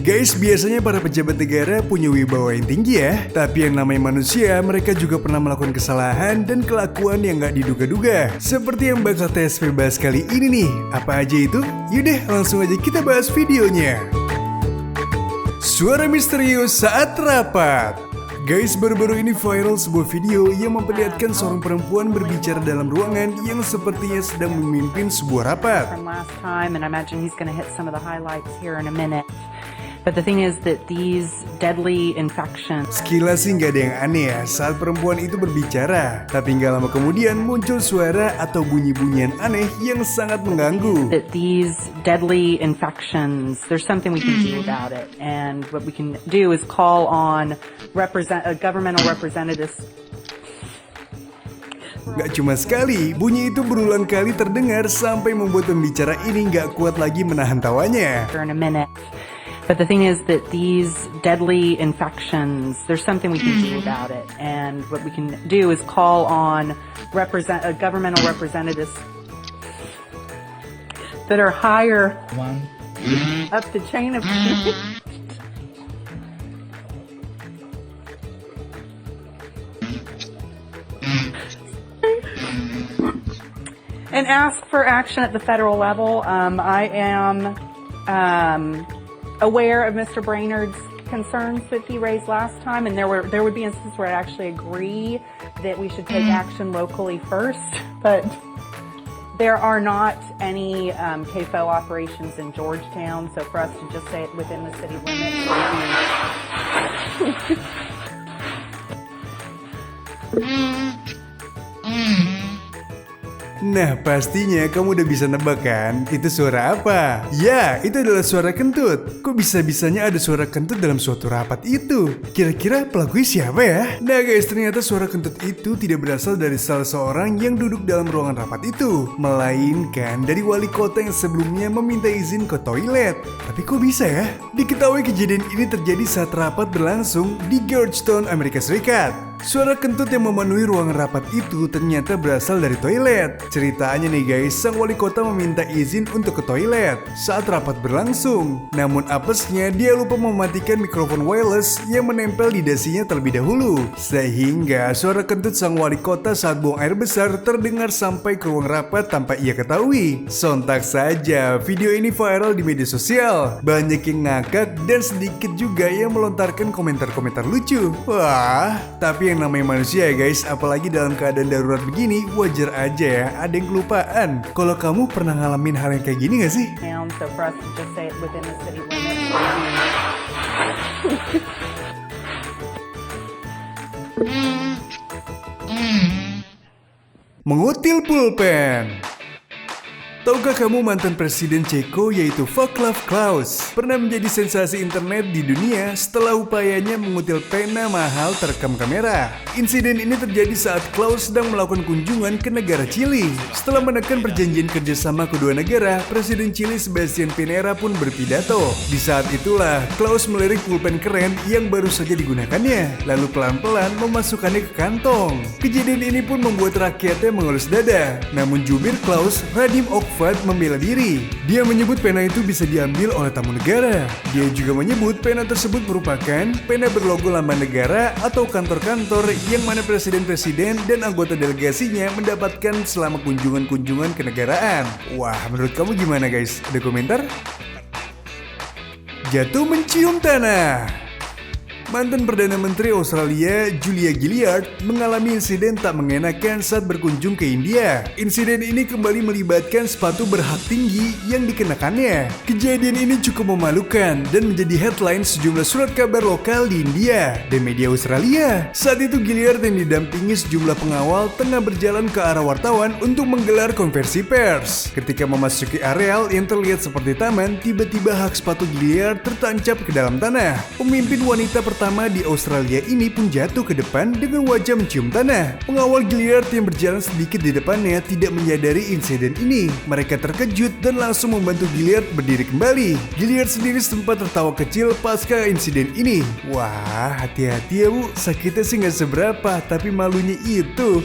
Guys, biasanya para pejabat negara punya wibawa yang tinggi ya. Tapi yang namanya manusia, mereka juga pernah melakukan kesalahan dan kelakuan yang gak diduga-duga. Seperti yang bakal TSP bahas kali ini nih. Apa aja itu? Yaudah, langsung aja kita bahas videonya. Suara misterius saat rapat. Guys, baru-baru ini viral sebuah video yang memperlihatkan seorang perempuan berbicara dalam ruangan yang sepertinya sedang memimpin sebuah rapat. From last time, and I imagine he's going to hit some of the highlights here in a minute. But the thing is that these deadly infections. Sekilas sih nggak ada yang aneh ya saat perempuan itu berbicara, tapi nggak lama kemudian muncul suara atau bunyi-bunyian aneh yang sangat mengganggu. That these deadly infections, there's something we can do about it, and what we can do is call on governmental representatives. Gak cuma sekali, bunyi itu berulang kali terdengar sampai membuat pembicara ini nggak kuat lagi menahan tawanya. In a minute. But the thing is that these deadly infections, there's something we can do about it, and what we can do is call on governmental representatives that are higher up the chain of and ask for action at the federal level. I am aware of Mr. Brainerd's concerns that he raised last time, and there would be instances where I actually agree that we should take action locally first, but there are not any KFO operations in Georgetown, so for us to just say it within the city limits Nah, pastinya kamu udah bisa nebak kan? Itu suara apa? Ya, itu adalah suara kentut. Kok bisa-bisanya ada suara kentut dalam suatu rapat itu? Kira-kira pelakunya siapa ya? Nah guys, ternyata suara kentut itu tidak berasal dari salah seorang yang duduk dalam ruangan rapat itu, melainkan dari wali kota yang sebelumnya meminta izin ke toilet. Tapi kok bisa ya? Diketahui kejadian ini terjadi saat rapat berlangsung di Georgetown, Amerika Serikat. Suara kentut yang memenuhi ruangan rapat itu ternyata berasal dari toilet. Ceritanya nih guys, sang wali kota meminta izin untuk ke toilet saat rapat berlangsung. Namun apesnya dia lupa mematikan mikrofon wireless yang menempel di dasinya terlebih dahulu. Sehingga suara kentut sang wali kota saat buang air besar terdengar sampai ke ruang rapat tanpa ia ketahui. Sontak saja video ini viral di media sosial. Banyak yang ngakak dan sedikit juga yang melontarkan komentar-komentar lucu. Wah, tapi yang namanya manusia ya guys, apalagi dalam keadaan darurat begini, wajar aja ya ada yang kelupaan. Kalau kamu pernah ngalamin hal yang kayak gini gak sih? so for us to just say it within the city limits. Mengutil pulpen. Tahukah kamu mantan presiden Ceko yaitu Václav Klaus pernah menjadi sensasi internet di dunia setelah upayanya mengutil pena mahal terekam kamera. Insiden ini terjadi saat Klaus sedang melakukan kunjungan ke negara Chili. Setelah menekan perjanjian kerjasama kedua negara, Presiden Chili Sebastián Pinera pun berpidato. Di saat itulah Klaus melirik pulpen keren yang baru saja digunakannya, lalu pelan-pelan memasukkannya ke kantong. Kejadian ini pun membuat rakyatnya mengelus dada. Namun jubir Klaus, Radim Okvad, membela diri. Dia menyebut pena itu bisa diambil oleh tamu negara. Dia juga menyebut pena tersebut merupakan pena berlogo lambang negara atau kantor-kantor yang mana presiden-presiden dan anggota delegasinya mendapatkan selama kunjungan-kunjungan kenegaraan. Wah, menurut kamu gimana guys? Ada komentar? Jatuh mencium tanah. Mantan Perdana Menteri Australia Julia Gillard mengalami insiden tak mengenakan saat berkunjung ke India. Insiden ini kembali melibatkan sepatu berhak tinggi yang dikenakannya. Kejadian ini cukup memalukan dan menjadi headline sejumlah surat kabar lokal di India dan media Australia. Saat itu Gillard yang didampingi sejumlah pengawal tengah berjalan ke arah wartawan untuk menggelar konversi pers. Ketika memasuki areal yang terlihat seperti taman, tiba-tiba hak sepatu Gillard tertancap ke dalam tanah. Pemimpin wanita pertama di Australia ini pun jatuh ke depan dengan wajah mencium tanah. Pengawal Gillard yang berjalan sedikit di depannya tidak menyadari insiden ini. Mereka terkejut dan langsung membantu Gillard berdiri kembali. Gillard sendiri sempat tertawa kecil pasca insiden ini. Wah, hati-hati ya bu, sakitnya sih nggak seberapa, tapi malunya itu.